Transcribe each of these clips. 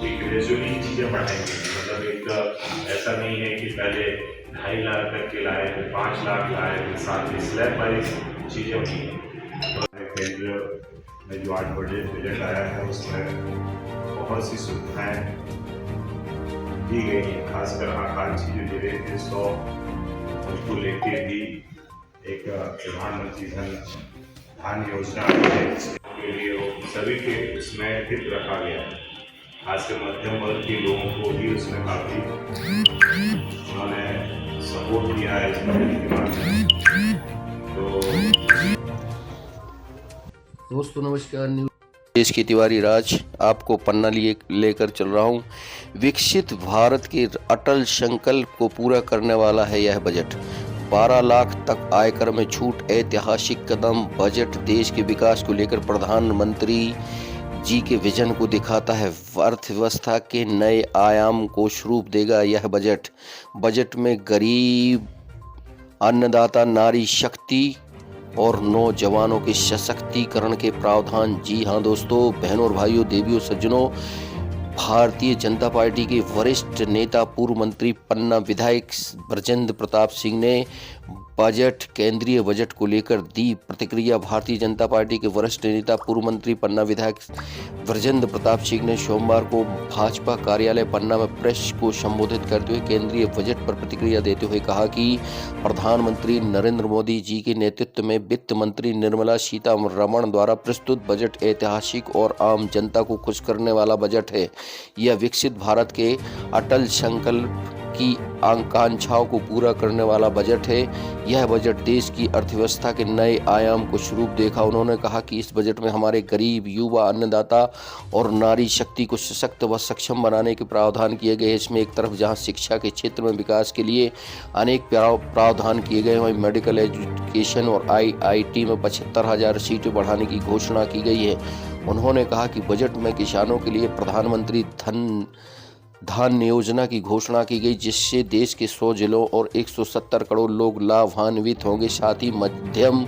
कि ग्रेजुअली चीज़ें बढ़ाएंगे, मतलब एक ऐसा नहीं है कि पहले 2.5 लाख तक के लाए फिर 5 लाख लाए फिर साथ ही स्लैब वाइज चीज़ें होती हैं। केंद्र में जो आज बजट आया है उसमें बहुत सी सुविधाएं दी गई हैं, खासकर आकांक्षी जो जिले थे 100 उनको लेके भी एक प्रधानमंत्री धन योजना के लिए सभी के उसमें हित रखा गया है। खासकर मध्यम वर्ग के लोगों को भी उसमें काफ़ी उन्होंने सपोर्ट किया है इस बजट के माध्यम से। तो दोस्तों नमस्कार, न्यूज देश की तिवारी राज आपको पन्ना लिए लेकर चल रहा हूं। विकसित भारत के अटल संकल्प को पूरा करने वाला है यह बजट। 12 लाख तक आयकर में छूट ऐतिहासिक कदम। बजट देश के विकास को लेकर प्रधानमंत्री जी के विजन को दिखाता है। अर्थव्यवस्था के नए आयाम को स्वरूप देगा यह बजट में गरीब, अन्नदाता, नारी शक्ति और नौजवानों के सशक्तिकरण के प्रावधान। जी हाँ दोस्तों, बहनों और भाइयों, देवियों, सज्जनों, भारतीय जनता पार्टी के वरिष्ठ नेता पूर्व मंत्री पन्ना विधायक ब्रजेंद्र प्रताप सिंह ने केंद्रीय बजट को लेकर दी प्रतिक्रिया। भारतीय जनता पार्टी के वरिष्ठ नेता पूर्व मंत्री पन्ना विधायक ब्रजेंद्र प्रताप सिंह ने सोमवार को भाजपा कार्यालय पन्ना में प्रेस को संबोधित करते हुए केंद्रीय बजट पर प्रतिक्रिया देते हुए कहा कि प्रधानमंत्री नरेंद्र मोदी जी के नेतृत्व में वित्त मंत्री निर्मला सीतारमण द्वारा प्रस्तुत बजट ऐतिहासिक और आम जनता को खुश करने वाला बजट है। यह विकसित भारत के अटल संकल्प की आकांक्षाओं को पूरा करने वाला बजट है। यह बजट देश की अर्थव्यवस्था के नए आयाम को स्वरूप देखा। उन्होंने कहा कि इस बजट में हमारे गरीब, युवा, अन्नदाता और नारी शक्ति को सशक्त व सक्षम बनाने के प्रावधान किए गए हैं। इसमें एक तरफ जहां शिक्षा के क्षेत्र में विकास के लिए अनेक प्रावधान किए गए, वहीं मेडिकल एजुकेशन और IIT में 75,000 सीटें बढ़ाने की घोषणा की गई है। उन्होंने कहा कि बजट में किसानों के लिए प्रधानमंत्री धन योजना की घोषणा की गई, जिससे देश के 100 जिलों और 170 करोड़ लोग लाभान्वित होंगे। साथ ही मध्यम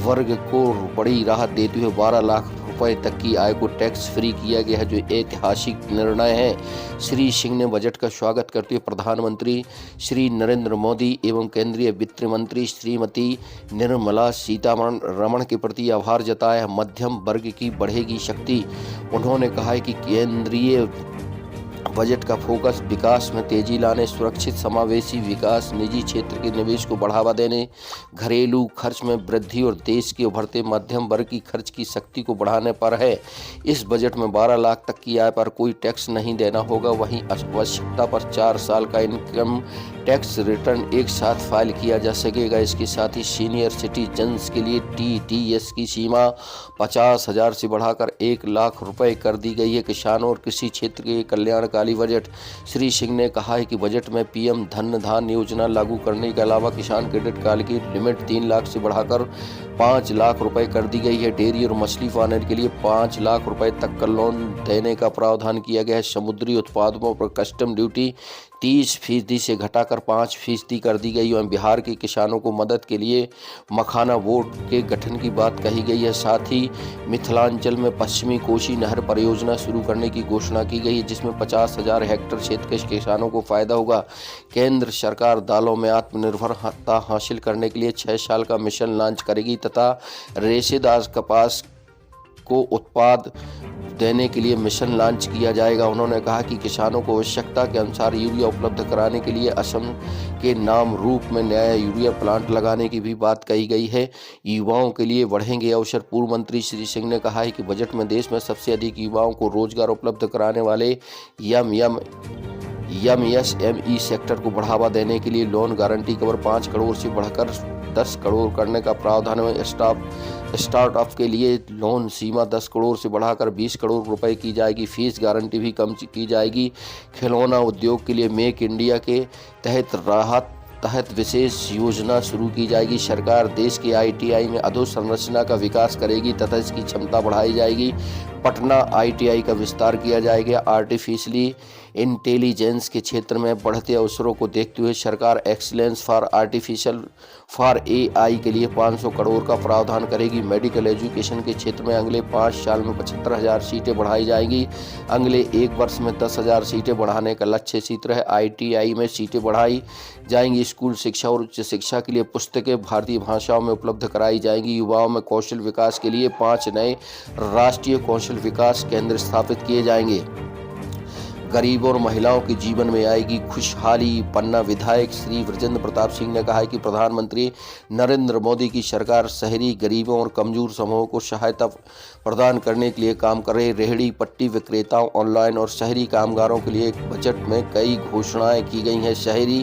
वर्ग को बड़ी राहत देते हुए 12 लाख रुपए तक की आय को टैक्स फ्री किया गया है, जो ऐतिहासिक निर्णय है। श्री सिंह ने बजट का स्वागत करते हुए प्रधानमंत्री श्री नरेंद्र मोदी एवं केंद्रीय वित्त मंत्री श्रीमती निर्मला सीतारमण के प्रति आभार जताया। मध्यम वर्ग की बढ़ेगी शक्ति। उन्होंने कहा है कि केंद्रीय बजट का फोकस विकास में तेजी लाने, सुरक्षित समावेशी विकास, निजी क्षेत्र के निवेश को बढ़ावा देने, घरेलू खर्च में वृद्धि और देश के उभरते मध्यम वर्ग की खर्च की शक्ति को बढ़ाने पर है। इस बजट में 12 लाख तक की आय पर कोई टैक्स नहीं देना होगा। वहीं आवश्यकता पर 4 साल का इनकम टैक्स रिटर्न एक साथ फाइल किया जा सकेगा। इसके साथ ही सीनियर सिटीजन्स के लिए TDS की सीमा 50,000 से बढ़ाकर 1 लाख रुपए कर दी गई है। किसानों और कृषि क्षेत्र के कल्याणकारी बजट। श्री सिंह ने कहा है कि बजट में PM धन योजना लागू करने के अलावा किसान क्रेडिट कार्ड की लिमिट 3 लाख से बढ़ाकर 5 लाख रुपए कर दी गई है। डेयरी और मछली पालन के लिए 5 लाख रुपए तक का लोन देने का प्रावधान किया गया है। समुद्री उत्पादों पर कस्टम ड्यूटी 30% से घटाकर 5% कर दी गई है। बिहार के किसानों को मदद के लिए मखाना बोर्ड के गठन की बात कही गई है। साथ ही मिथिलांचल में पश्चिमी कोसी नहर परियोजना शुरू करने की घोषणा की गई है, जिसमें 50,000 हेक्टेयर क्षेत्र के किसानों को फायदा होगा। केंद्र सरकार दालों में आत्मनिर्भरता हासिल करने के लिए 6 साल का मिशन लॉन्च करेगी तथा रेशेदार कपास को उत्पाद देने के लिए मिशन लॉन्च किया जाएगा। उन्होंने कहा कि किसानों को आवश्यकता के अनुसार यूरिया उपलब्ध कराने के लिए असम के नाम रूप में नया यूरिया प्लांट लगाने की भी बात कही गई है। युवाओं के लिए बढ़ेंगे अवसर। पूर्व मंत्री श्री सिंह ने कहा है कि बजट में देश में सबसे अधिक युवाओं को रोजगार उपलब्ध कराने वाले MSME सेक्टर को बढ़ावा देने के लिए लोन गारंटी कवर 5 करोड़ से बढ़कर 10 करोड़ करने का प्रावधान है। स्टार्टअप के लिए लोन सीमा 10 करोड़ से बढ़ाकर 20 करोड़ रुपए की जाएगी। फीस गारंटी भी कम की जाएगी। खिलौना उद्योग के लिए मेक इंडिया के तहत विशेष योजना शुरू की जाएगी। सरकार देश के ITI में अधोसंरचना का विकास करेगी तथा इसकी क्षमता बढ़ाई जाएगी। पटना ITI का विस्तार किया जाएगा। आर्टिफिशियली इंटेलिजेंस के क्षेत्र में बढ़ते अवसरों को देखते हुए सरकार excellence for artificial for AI के लिए 500 करोड़ का प्रावधान करेगी। मेडिकल एजुकेशन के क्षेत्र में अगले 5 साल में 75,000 सीटें बढ़ाई जाएंगी। अगले 1 वर्ष में 10,000 सीटें बढ़ाने का लक्ष्य इसी तरह ITI में सीटें बढ़ाई जाएंगी। स्कूल शिक्षा और उच्च शिक्षा के लिए पुस्तकें भारतीय भाषाओं में उपलब्ध कराई जाएंगी। युवाओं में कौशल विकास के लिए 5 नए राष्ट्रीय कौशल विकास केंद्र स्थापित किए जाएंगे। गरीबों और महिलाओं के जीवन में आएगी खुशहाली। पन्ना विधायक श्री बृजेंद्र प्रताप सिंह ने कहा है कि प्रधानमंत्री नरेंद्र मोदी की सरकार शहरी गरीबों और कमजोर समूहों को सहायता प्रदान करने के लिए काम कर रही। रेहड़ी पट्टी विक्रेताओं, ऑनलाइन और शहरी कामगारों के लिए बजट में कई घोषणाएं की गई हैं। शहरी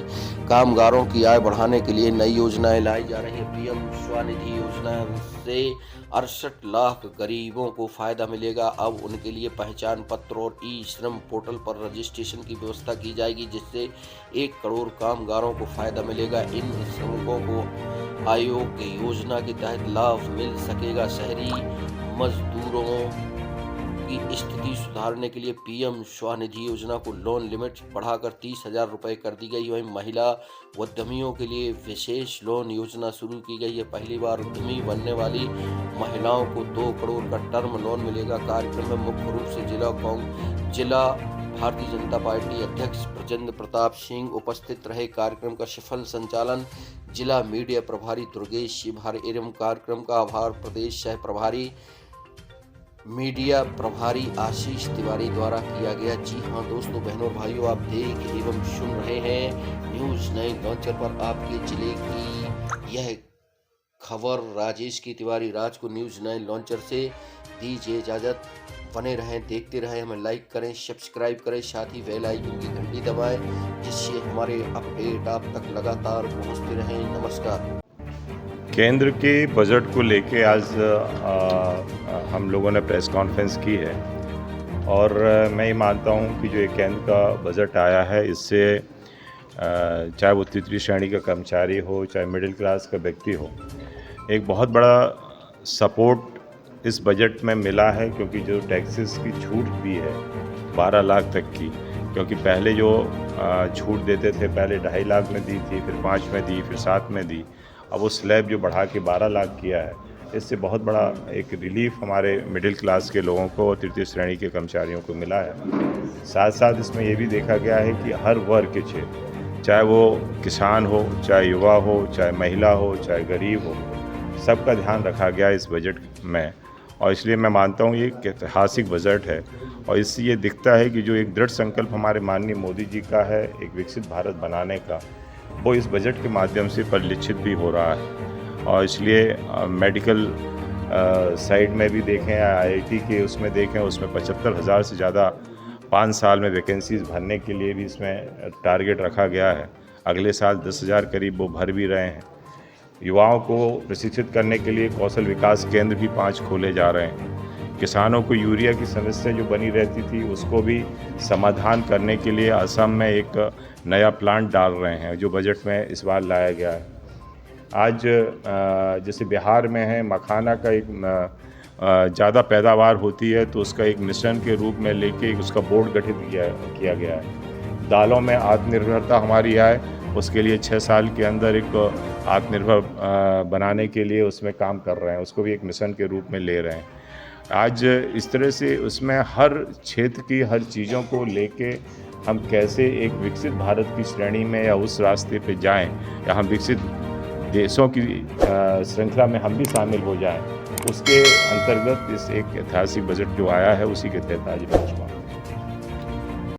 कामगारों की आय बढ़ाने के लिए नई योजनाएं लाई जा रही हैं। PM स्वनिधि योजना से 68 लाख गरीबों को फायदा मिलेगा। अब उनके लिए पहचान पत्र और ई-श्रम पोर्टल पर रजिस्ट्रेशन की व्यवस्था की जाएगी, जिससे 1 करोड़ कामगारों को फायदा मिलेगा। इन श्रमिकों को आयोग की योजना के तहत लाभ मिल सकेगा। शहरी मजदूरों की स्थिति सुधारने के लिए PM स्वनिधि योजना को लोन लिमिट बढ़ाकर 30,000 रुपये कर दी गई। वहीं महिला उद्यमियों के लिए विशेष लोन योजना शुरू की गई है। पहली बार उद्यमी बनने वाली महिलाओं को 2 करोड़ का टर्म लोन मिलेगा। कार्यक्रम में मुख्य रूप से जिला भारतीय जनता पार्टी अध्यक्ष बृजेंद्र प्रताप सिंह उपस्थित रहे। कार्यक्रम का सफल संचालन जिला मीडिया प्रभारी दुर्गेश शिभार एवं कार्यक्रम का आभार प्रदेश सह प्रभारी मीडिया प्रभारी आशीष तिवारी द्वारा किया गया। जी हाँ दोस्तों, बहनों और भाइयों, आप देख एवं सुन रहे हैं न्यूज़ 9 लॉन्चर पर आपके जिले की यह खबर। राजेश की तिवारी राज को न्यूज़ 9 लॉन्चर से दीजिए इजाज़त। बने रहें, देखते रहें, हमें लाइक करें, सब्सक्राइब करें, साथ ही बेल आइकन की घंटी दबाएं, जिससे हमारे अपडेट आप तक लगातार पहुंचते रहें। नमस्कार। केंद्र के बजट को लेके आज हम लोगों ने प्रेस कॉन्फ्रेंस की है और मैं ये मानता हूँ कि जो एक केंद्र का बजट आया है, इससे चाहे वो तृतीय श्रेणी का कर्मचारी हो, चाहे मिडिल क्लास का व्यक्ति हो, एक बहुत बड़ा सपोर्ट इस बजट में मिला है। क्योंकि जो टैक्सेस की छूट भी है 12 लाख तक की, क्योंकि पहले जो छूट देते थे, पहले 2.5 लाख में दी थी, फिर 5 में दी, फिर 7 में दी, अब वो स्लैब जो बढ़ा के 12 लाख किया है, इससे बहुत बड़ा एक रिलीफ हमारे मिडिल क्लास के लोगों को और तृतीय श्रेणी के कर्मचारियों को मिला है। साथ साथ इसमें ये भी देखा गया है कि हर वर्ग के क्षेत्र, चाहे वो किसान हो, चाहे युवा हो, चाहे महिला हो, चाहे गरीब हो, सबका ध्यान रखा गया इस बजट में। और इसलिए मैं मानता हूँ ये एक ऐतिहासिक बजट है और इससे ये दिखता है कि जो एक दृढ़ संकल्प हमारे माननीय मोदी जी का है एक विकसित भारत बनाने का, वो इस बजट के माध्यम से परिलक्षित भी हो रहा है। और इसलिए मेडिकल साइड में भी देखें, IIT के उसमें देखें, उसमें 75,000 से ज़्यादा 5 साल में वैकेंसीज़ भरने के लिए भी इसमें टारगेट रखा गया है। अगले साल 10,000 करीब वो भर भी रहे हैं। युवाओं को प्रशिक्षित करने के लिए कौशल विकास केंद्र भी 5 खोले जा रहे हैं। किसानों को यूरिया की समस्या जो बनी रहती थी, उसको भी समाधान करने के लिए असम में एक नया प्लांट डाल रहे हैं, जो बजट में इस बार लाया गया है। आज जैसे बिहार में है, मखाना का एक ज़्यादा पैदावार होती है, तो उसका एक मिशन के रूप में लेके उसका बोर्ड गठित किया गया है। दालों में आत्मनिर्भरता हमारी आए, उसके लिए 6 साल के अंदर एक आत्मनिर्भर बनाने के लिए उसमें काम कर रहे हैं, उसको भी एक मिशन के रूप में ले रहे हैं। आज इस तरह से उसमें हर क्षेत्र की हर चीज़ों को लेके हम कैसे एक विकसित भारत की श्रेणी में या उस रास्ते पे जाएं, या हम विकसित देशों की श्रृंखला में हम भी शामिल हो जाएं, उसके अंतर्गत इस एक ऐतिहासिक बजट जो आया है, उसी के तहत आज